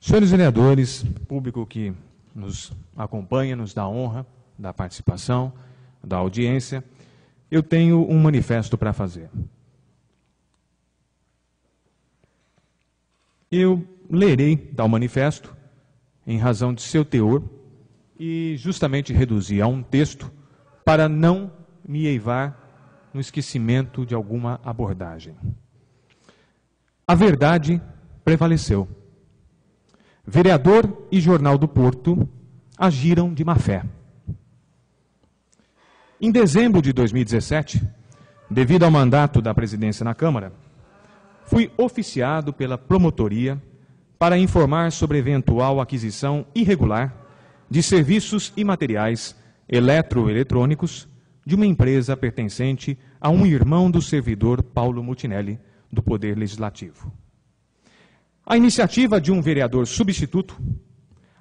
Senhores vereadores, público que nos acompanha, nos dá a honra da participação, da audiência, eu tenho um manifesto para fazer. Eu lerei tal manifesto em razão de seu teor e justamente reduzir a um texto para não me eivar no esquecimento de alguma abordagem. A verdade prevaleceu. Vereador e Jornal do Porto agiram de má fé. Em dezembro de 2017, devido ao mandato da presidência na Câmara, fui oficiado pela promotoria para informar sobre eventual aquisição irregular de serviços e materiais eletroeletrônicos de uma empresa pertencente a um irmão do servidor Paulo Mutinelli, do Poder Legislativo. A iniciativa de um vereador substituto,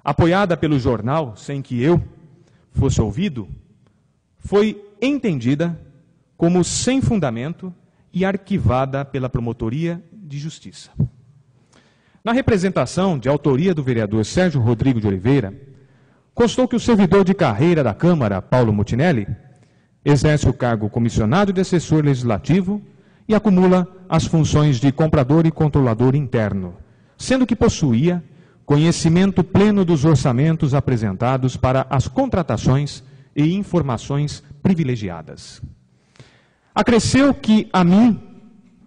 apoiada pelo jornal sem que eu fosse ouvido, foi entendida como sem fundamento e arquivada pela Promotoria de Justiça. Na representação de autoria do vereador Sérgio Rodrigo de Oliveira, constou que o servidor de carreira da Câmara, Paulo Mutinelli, exerce o cargo comissionado de assessor legislativo e acumula as funções de comprador e controlador interno, sendo que possuía conhecimento pleno dos orçamentos apresentados para as contratações e informações privilegiadas. Acresceu que a mim,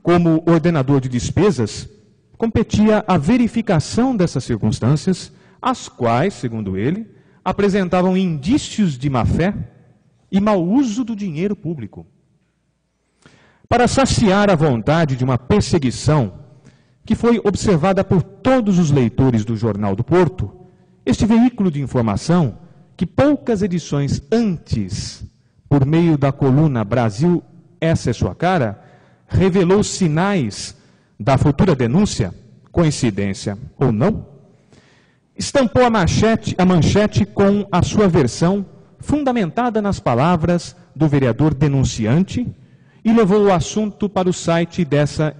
como ordenador de despesas, competia a verificação dessas circunstâncias, as quais, segundo ele, apresentavam indícios de má-fé e mau uso do dinheiro público. Para saciar a vontade de uma perseguição que foi observada por todos os leitores do Jornal do Porto, este veículo de informação, que poucas edições antes, por meio da coluna Brasil, essa é sua cara, revelou sinais da futura denúncia, coincidência ou não, estampou a manchete com a sua versão fundamentada nas palavras do vereador denunciante e levou o assunto para o site dessa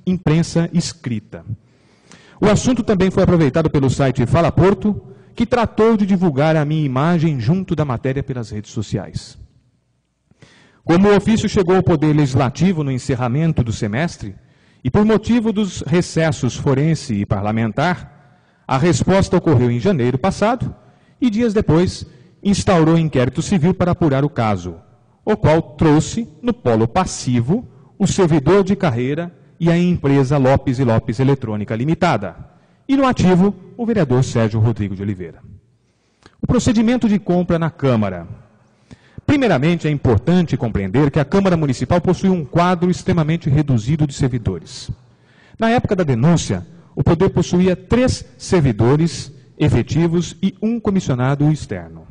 imprensa escrita. O assunto também foi aproveitado pelo site Fala Porto, que tratou de divulgar a minha imagem junto da matéria pelas redes sociais. Como o ofício chegou ao Poder Legislativo no encerramento do semestre, e por motivo dos recessos forense e parlamentar, a resposta ocorreu em janeiro passado e, dias depois, instaurou inquérito civil para apurar o caso, o qual trouxe, no polo passivo, o servidor de carreira e a empresa Lopes e Lopes Eletrônica Limitada, e no ativo, o vereador Sérgio Rodrigo de Oliveira. O procedimento de compra na Câmara. Primeiramente, é importante compreender que a Câmara Municipal possui um quadro extremamente reduzido de servidores. Na época da denúncia, o Poder possuía 3 servidores efetivos e um comissionado externo.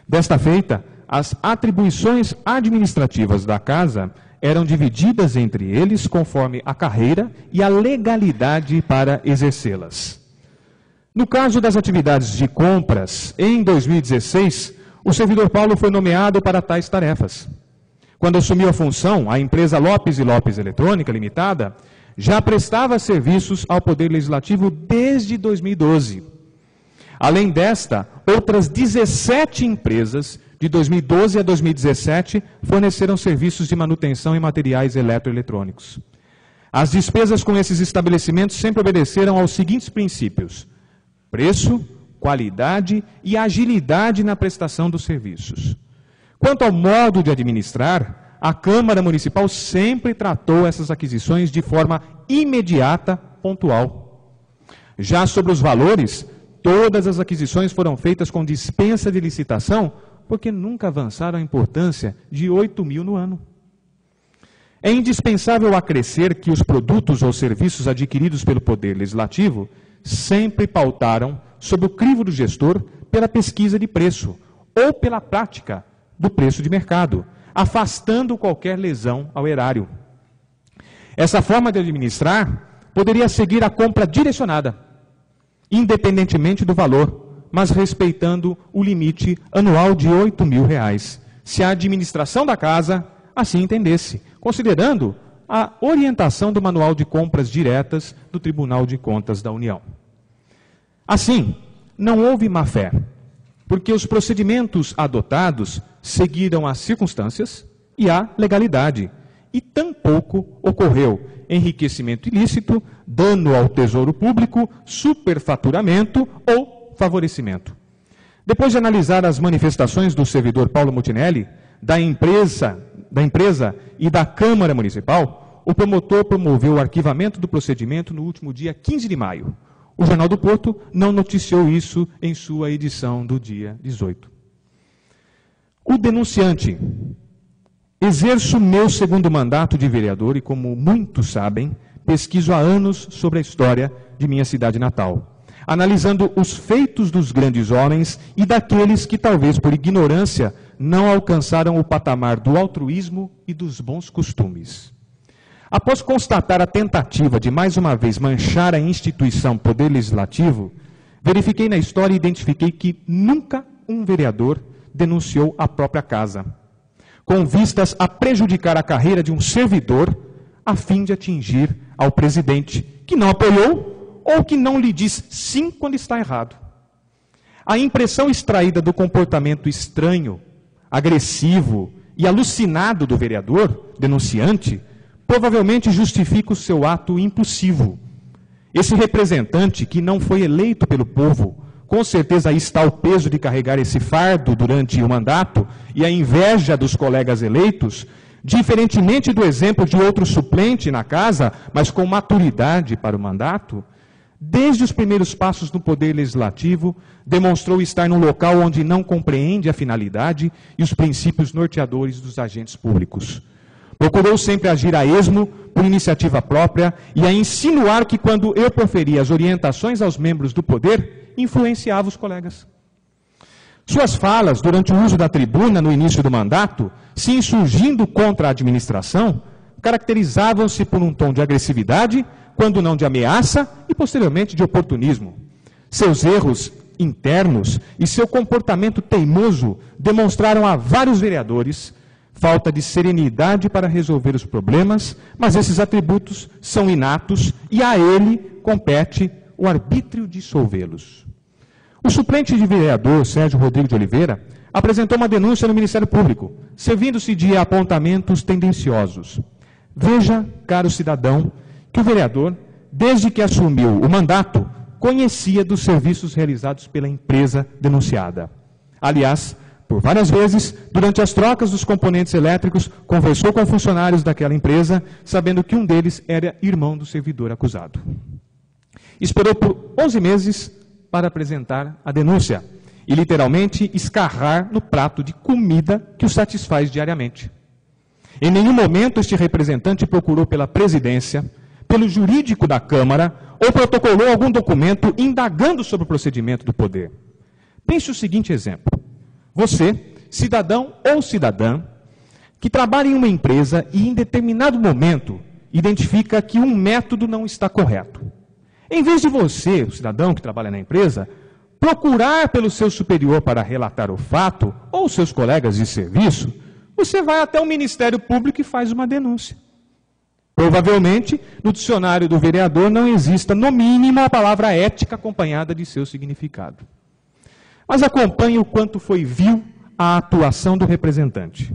Desta feita, as atribuições administrativas da Casa eram divididas entre eles conforme a carreira e a legalidade para exercê-las. No caso das atividades de compras, em 2016, o servidor Paulo foi nomeado para tais tarefas. Quando assumiu a função, a empresa Lopes e Lopes Eletrônica Limitada já prestava serviços ao Poder Legislativo desde 2012. Além desta, outras 17 empresas, de 2012 a 2017, forneceram serviços de manutenção em materiais eletroeletrônicos. As despesas com esses estabelecimentos sempre obedeceram aos seguintes princípios: preço, qualidade e agilidade na prestação dos serviços. Quanto ao modo de administrar, a Câmara Municipal sempre tratou essas aquisições de forma imediata, pontual. Já sobre os valores, todas as aquisições foram feitas com dispensa de licitação, porque nunca avançaram a importância de 8 mil no ano. É indispensável acrescer que os produtos ou serviços adquiridos pelo Poder Legislativo sempre pautaram, sob o crivo do gestor, pela pesquisa de preço ou pela prática do preço de mercado, afastando qualquer lesão ao erário. Essa forma de administrar poderia seguir a compra direcionada, independentemente do valor, mas respeitando o limite anual de R$ 8 mil, se a administração da casa assim entendesse, considerando a orientação do Manual de Compras Diretas do Tribunal de Contas da União. Assim, não houve má-fé, porque os procedimentos adotados seguiram as circunstâncias e a legalidade, e tampouco ocorreu enriquecimento ilícito, dano ao tesouro público, superfaturamento ou favorecimento. Depois de analisar as manifestações do servidor Paulo Mutinelli, da empresa e da Câmara Municipal, o promotor promoveu o arquivamento do procedimento no último dia 15 de maio. O Jornal do Porto não noticiou isso em sua edição do dia 18. O denunciante: exerço meu segundo mandato de vereador e, como muitos sabem, pesquiso há anos sobre a história de minha cidade natal, analisando os feitos dos grandes homens e daqueles que, talvez por ignorância, não alcançaram o patamar do altruísmo e dos bons costumes. Após constatar a tentativa de, mais uma vez, manchar a instituição Poder Legislativo, verifiquei na história e identifiquei que nunca um vereador denunciou a própria casa, com vistas a prejudicar a carreira de um servidor, a fim de atingir ao presidente, que não apoiou ou que não lhe diz sim quando está errado. A impressão extraída do comportamento estranho, agressivo e alucinado do vereador, denunciante, provavelmente justifica o seu ato impulsivo. Esse representante, que não foi eleito pelo povo, com certeza aí está o peso de carregar esse fardo durante o mandato e a inveja dos colegas eleitos, diferentemente do exemplo de outro suplente na casa, mas com maturidade para o mandato, desde os primeiros passos no Poder Legislativo, demonstrou estar num local onde não compreende a finalidade e os princípios norteadores dos agentes públicos. Procurou sempre agir a esmo, por iniciativa própria, e a insinuar que, quando eu proferia as orientações aos membros do poder, influenciava os colegas. Suas falas, durante o uso da tribuna no início do mandato, se insurgindo contra a administração, caracterizavam-se por um tom de agressividade, quando não de ameaça, e posteriormente de oportunismo. Seus erros internos e seu comportamento teimoso demonstraram a vários vereadores falta de serenidade para resolver os problemas, mas esses atributos são inatos e a ele compete o arbítrio de solvê-los. O suplente de vereador, Sérgio Rodrigo de Oliveira, apresentou uma denúncia no Ministério Público, servindo-se de apontamentos tendenciosos. Veja, caro cidadão, que o vereador, desde que assumiu o mandato, conhecia dos serviços realizados pela empresa denunciada. Aliás, por várias vezes, durante as trocas dos componentes elétricos, conversou com funcionários daquela empresa, sabendo que um deles era irmão do servidor acusado. Esperou por 11 meses para apresentar a denúncia e, literalmente, escarrar no prato de comida que o satisfaz diariamente. Em nenhum momento este representante procurou pela presidência, pelo jurídico da Câmara, ou protocolou algum documento indagando sobre o procedimento do poder. Pense o seguinte exemplo. Você, cidadão ou cidadã, que trabalha em uma empresa e em determinado momento identifica que um método não está correto. Em vez de você, o cidadão que trabalha na empresa, procurar pelo seu superior para relatar o fato, ou seus colegas de serviço, você vai até o Ministério Público e faz uma denúncia. Provavelmente, no dicionário do vereador não exista, no mínimo, a palavra ética acompanhada de seu significado. Mas acompanhe o quanto foi vil a atuação do representante.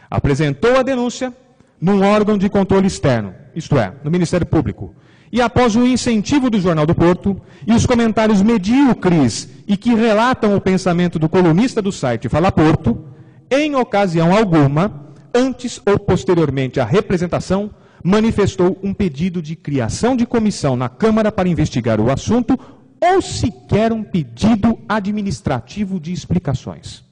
Apresentou a denúncia num órgão de controle externo, isto é, no Ministério Público, e após o incentivo do Jornal do Porto e os comentários medíocres e que relatam o pensamento do colunista do site Fala Porto, em ocasião alguma, antes ou posteriormente à representação, manifestou um pedido de criação de comissão na Câmara para investigar o assunto ou sequer um pedido administrativo de explicações.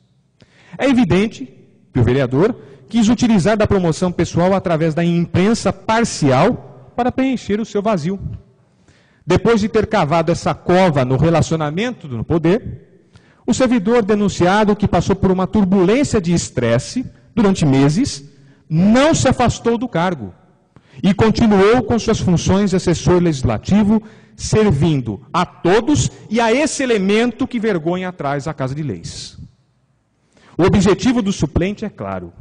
É evidente que o vereador quis utilizar da promoção pessoal através da imprensa parcial para preencher o seu vazio. Depois de ter cavado essa cova no relacionamento no poder, o servidor denunciado, que passou por uma turbulência de estresse durante meses, não se afastou do cargo e continuou com suas funções de assessor legislativo, servindo a todos e a esse elemento que vergonha atrás a Casa de Leis. O objetivo do suplente é claro: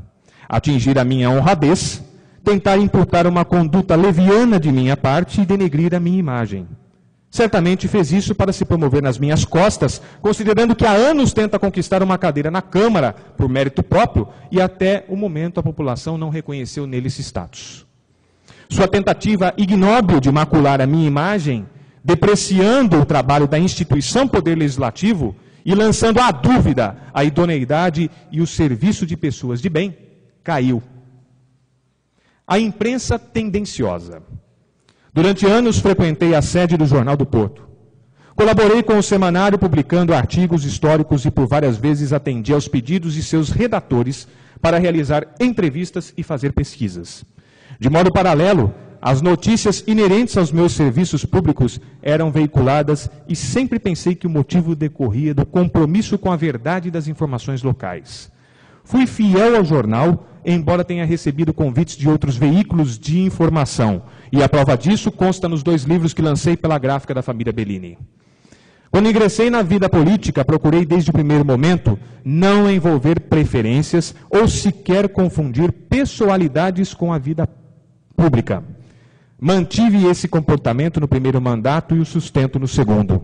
atingir a minha honradez, tentar imputar uma conduta leviana de minha parte e denegrir a minha imagem. Certamente fez isso para se promover nas minhas costas, considerando que há anos tenta conquistar uma cadeira na Câmara por mérito próprio e até o momento a população não reconheceu nele esse status. Sua tentativa ignóbil de macular a minha imagem, depreciando o trabalho da instituição Poder Legislativo e lançando à dúvida a idoneidade e o serviço de pessoas de bem, caiu. A imprensa tendenciosa. Durante anos frequentei a sede do Jornal do Porto. Colaborei com o semanário publicando artigos históricos e por várias vezes atendi aos pedidos de seus redatores para realizar entrevistas e fazer pesquisas. De modo paralelo, as notícias inerentes aos meus serviços públicos eram veiculadas e sempre pensei que o motivo decorria do compromisso com a verdade das informações locais. Fui fiel ao jornal, embora tenha recebido convites de outros veículos de informação, e a prova disso consta nos 2 livros que lancei pela gráfica da família Bellini. Quando ingressei na vida política, procurei desde o primeiro momento não envolver preferências ou sequer confundir pessoalidades com a vida pública. Mantive esse comportamento no primeiro mandato e o sustento no segundo.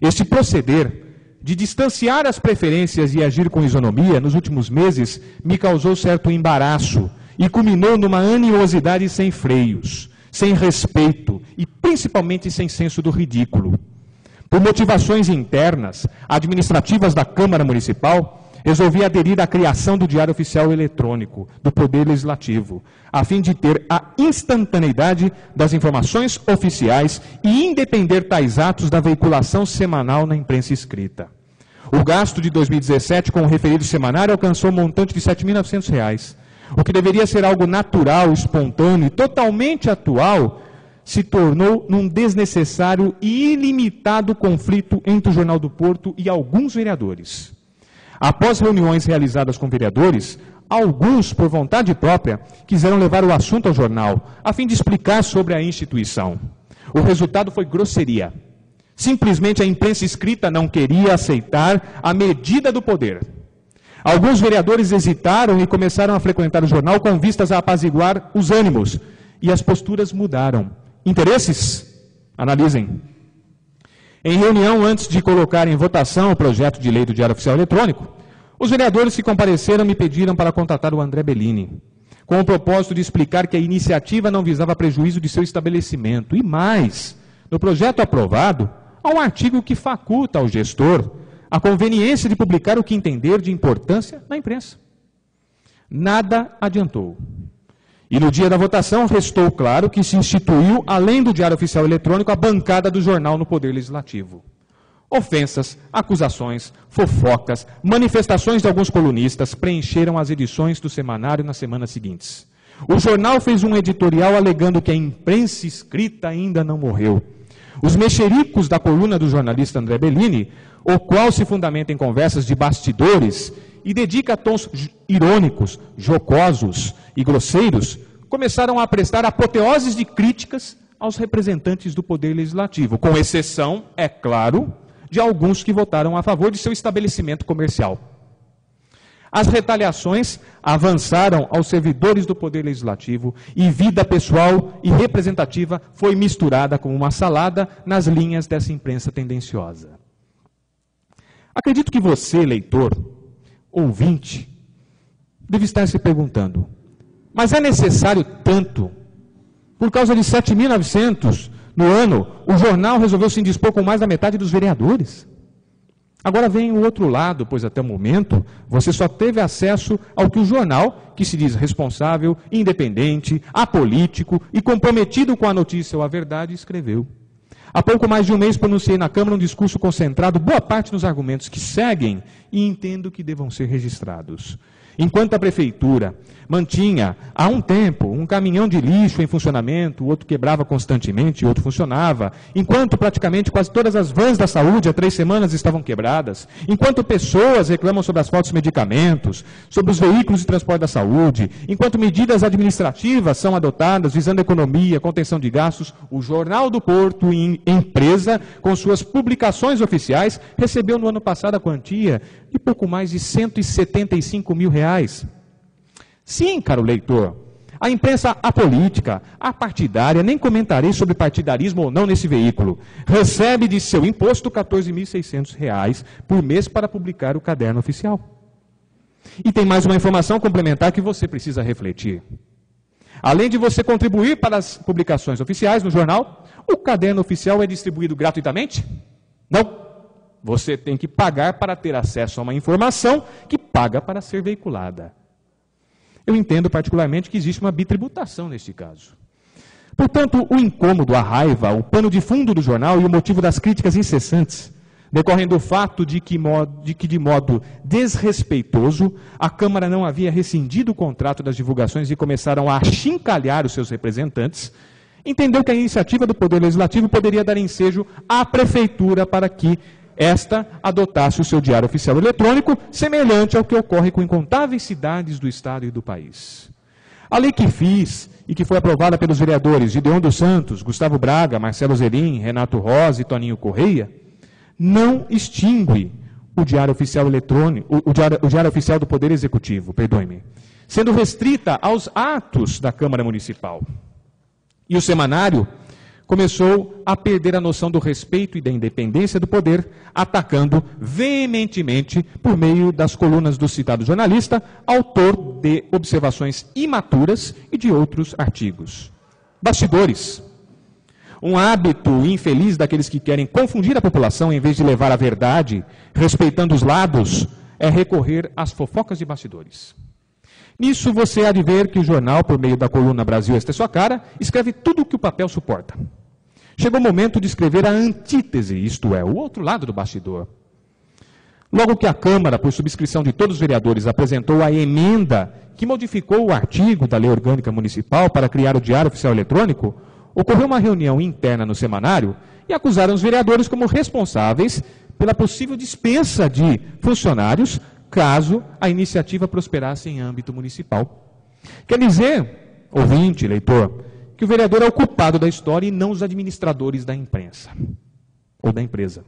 Este proceder de distanciar as preferências e agir com isonomia, nos últimos meses, me causou certo embaraço e culminou numa animosidade sem freios, sem respeito e principalmente sem senso do ridículo. Por motivações internas, administrativas da Câmara Municipal, resolvi aderir à criação do Diário Oficial Eletrônico do Poder Legislativo, a fim de ter a instantaneidade das informações oficiais e independer tais atos da veiculação semanal na imprensa escrita. O gasto de 2017 com o referido semanário alcançou um montante de R$ 7.900, o que deveria ser algo natural, espontâneo e totalmente atual, se tornou num desnecessário e ilimitado conflito entre o Jornal do Porto e alguns vereadores. Após reuniões realizadas com vereadores, alguns, por vontade própria, quiseram levar o assunto ao jornal, a fim de explicar sobre a instituição. O resultado foi grosseria. Simplesmente a imprensa escrita não queria aceitar a medida do poder. Alguns vereadores hesitaram e começaram a frequentar o jornal com vistas a apaziguar os ânimos, e as posturas mudaram. Interesses? Analisem. Em reunião, antes de colocar em votação o projeto de lei do Diário Oficial Eletrônico, os vereadores que compareceram me pediram para contatar o André Bellini, com o propósito de explicar que a iniciativa não visava prejuízo de seu estabelecimento. E mais, no projeto aprovado, há um artigo que faculta ao gestor a conveniência de publicar o que entender de importância na imprensa. Nada adiantou. E no dia da votação, restou claro que se instituiu, além do Diário Oficial Eletrônico, a bancada do jornal no Poder Legislativo. Ofensas, acusações, fofocas, manifestações de alguns colunistas preencheram as edições do semanário nas semanas seguintes. O jornal fez um editorial alegando que a imprensa escrita ainda não morreu. Os mexericos da coluna do jornalista André Bellini, o qual se fundamenta em conversas de bastidores e dedica tons irônicos, jocosos e grosseiros, começaram a prestar apoteoses de críticas aos representantes do Poder Legislativo, com exceção, é claro, de alguns que votaram a favor de seu estabelecimento comercial. As retaliações avançaram aos servidores do Poder Legislativo e vida pessoal e representativa foi misturada como uma salada nas linhas dessa imprensa tendenciosa. Acredito que você, leitor, ouvinte, deve estar se perguntando, mas é necessário tanto? Por causa de 7.900 no ano, o jornal resolveu se indispor com mais da metade dos vereadores. Agora vem o outro lado, pois até o momento você só teve acesso ao que o jornal, que se diz responsável, independente, apolítico e comprometido com a notícia ou a verdade, escreveu. Há pouco mais de um mês pronunciei na Câmara um discurso concentrado, boa parte nos argumentos que seguem, e entendo que devam ser registrados. Enquanto a Prefeitura mantinha, há um tempo, um caminhão de lixo em funcionamento, o outro quebrava constantemente, o outro funcionava, enquanto praticamente quase todas as vans da saúde há 3 semanas estavam quebradas, enquanto pessoas reclamam sobre as faltas de medicamentos, sobre os veículos de transporte da saúde, enquanto medidas administrativas são adotadas visando economia, contenção de gastos, o Jornal do Porto, empresa, com suas publicações oficiais, recebeu no ano passado a quantia de pouco mais de R$ 175 mil. Sim, caro leitor, A imprensa apolítica, apartidária, nem comentarei sobre partidarismo ou não nesse veículo, recebe de seu imposto R$ 14.600 por mês para publicar o caderno oficial. E tem mais uma informação complementar que você precisa refletir. Além de você contribuir para as publicações oficiais no jornal, o caderno oficial é distribuído gratuitamente? Não. Você tem que pagar para ter acesso a uma informação que paga para ser veiculada. Eu entendo particularmente que existe uma bitributação neste caso. Portanto, o incômodo, a raiva, o pano de fundo do jornal e o motivo das críticas incessantes decorrem do fato de que, de modo desrespeitoso, a Câmara não havia rescindido o contrato das divulgações e começaram a achincalhar os seus representantes, entendeu que a iniciativa do Poder Legislativo poderia dar ensejo à Prefeitura para que esta adotasse o seu diário oficial eletrônico, semelhante ao que ocorre com incontáveis cidades do Estado e do país. A lei que fiz e que foi aprovada pelos vereadores Gideon dos Santos, Gustavo Braga, Marcelo Zerim, Renato Rosa e Toninho Correia, não extingue o diário oficial eletrônico, o diário oficial do Poder Executivo, perdoe-me, sendo restrita aos atos da Câmara Municipal. E o semanário começou a perder a noção do respeito e da independência do poder, atacando veementemente, por meio das colunas do citado jornalista, autor de observações imaturas e de outros artigos. Bastidores. Um hábito infeliz daqueles que querem confundir a população em vez de levar a verdade, respeitando os lados, é recorrer às fofocas de bastidores. Nisso você há de ver que o jornal, por meio da coluna Brasil Esta é Sua Cara, escreve tudo o que o papel suporta. Chegou o momento de escrever a antítese, isto é, o outro lado do bastidor. Logo que a Câmara, por subscrição de todos os vereadores, apresentou a emenda que modificou o artigo da Lei Orgânica Municipal para criar o Diário Oficial Eletrônico, ocorreu uma reunião interna no semanário e acusaram os vereadores como responsáveis pela possível dispensa de funcionários caso a iniciativa prosperasse em âmbito municipal. Quer dizer, ouvinte, leitor, que o vereador é o culpado da história e não os administradores da imprensa ou da empresa.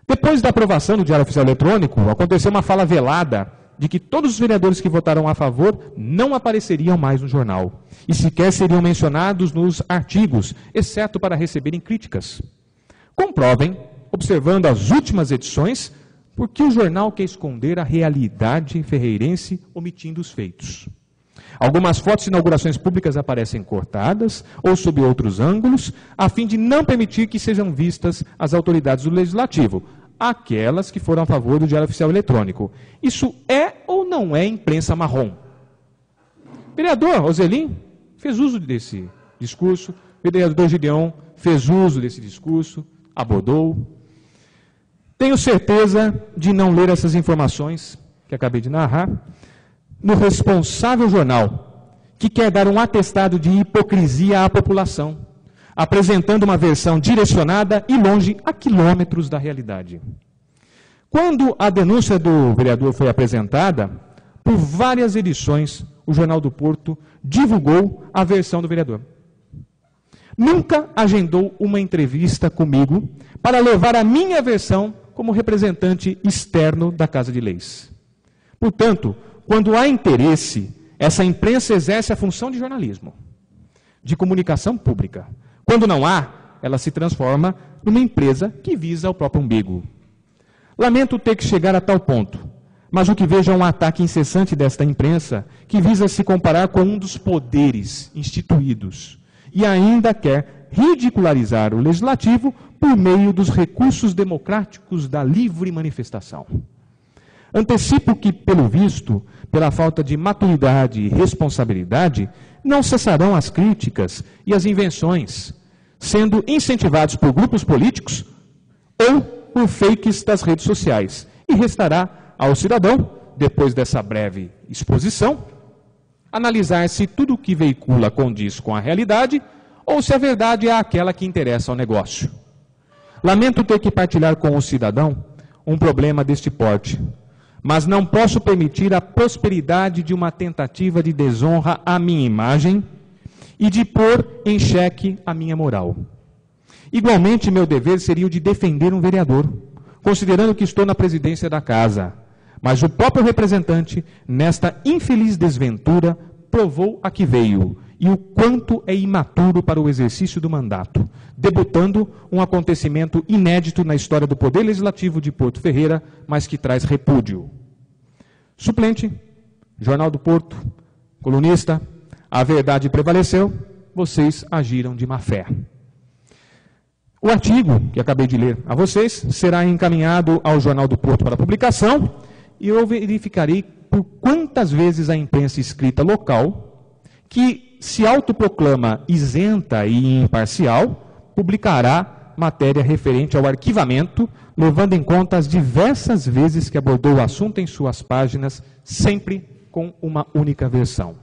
Depois da aprovação do Diário Oficial Eletrônico, aconteceu uma fala velada de que todos os vereadores que votaram a favor não apareceriam mais no jornal e sequer seriam mencionados nos artigos, exceto para receberem críticas. Comprovem, observando as últimas edições, por que o jornal quer esconder a realidade ferreirense, omitindo os feitos. Algumas fotos de inaugurações públicas aparecem cortadas ou sob outros ângulos, a fim de não permitir que sejam vistas as autoridades do Legislativo, aquelas que foram a favor do Diário Oficial Eletrônico. Isso é ou não é imprensa marrom? Vereador Roselim fez uso desse discurso, vereador Gideon fez uso desse discurso, abordou. Tenho certeza de não ler essas informações que acabei de narrar no responsável jornal, que quer dar um atestado de hipocrisia à população, apresentando uma versão direcionada e longe a quilômetros da realidade. Quando a denúncia do vereador foi apresentada, por várias edições, o Jornal do Porto divulgou a versão do vereador. Nunca agendou uma entrevista comigo para levar a minha versão como representante externo da Casa de Leis. Portanto, quando há interesse, essa imprensa exerce a função de jornalismo, de comunicação pública. Quando não há, ela se transforma numa empresa que visa o próprio umbigo. Lamento ter que chegar a tal ponto, mas o que vejo é um ataque incessante desta imprensa que visa se comparar com um dos poderes instituídos e ainda quer ridicularizar o legislativo por meio dos recursos democráticos da livre manifestação. Antecipo que, pelo visto, pela falta de maturidade e responsabilidade, não cessarão as críticas e as invenções, sendo incentivados por grupos políticos ou por fakes das redes sociais. E restará ao cidadão, depois dessa breve exposição, analisar se tudo o que veicula condiz com a realidade ou se a verdade é aquela que interessa ao negócio. Lamento ter que partilhar com o cidadão um problema deste porte, mas não posso permitir a prosperidade de uma tentativa de desonra à minha imagem e de pôr em xeque a minha moral. Igualmente, meu dever seria o de defender um vereador, considerando que estou na presidência da casa, mas o próprio representante, nesta infeliz desventura, provou a que veio e o quanto é imaturo para o exercício do mandato, debutando um acontecimento inédito na história do Poder Legislativo de Porto Ferreira, mas que traz repúdio. Suplente, Jornal do Porto, colunista, a verdade prevaleceu, vocês agiram de má fé. O artigo que acabei de ler a vocês será encaminhado ao Jornal do Porto para publicação e eu verificarei por quantas vezes a imprensa escrita local, que se autoproclama isenta e imparcial, publicará matéria referente ao arquivamento, levando em conta as diversas vezes que abordou o assunto em suas páginas, sempre com uma única versão.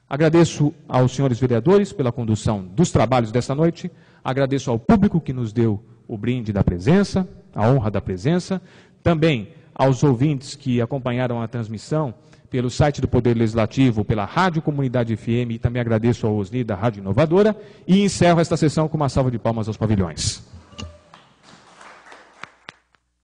Agradeço aos senhores vereadores pela condução dos trabalhos desta noite, agradeço ao público que nos deu o brinde da presença, a honra da presença, também aos ouvintes que acompanharam a transmissão pelo site do Poder Legislativo, pela Rádio Comunidade FM, e também agradeço ao Osni da Rádio Inovadora, e encerro esta sessão com uma salva de palmas aos pavilhões.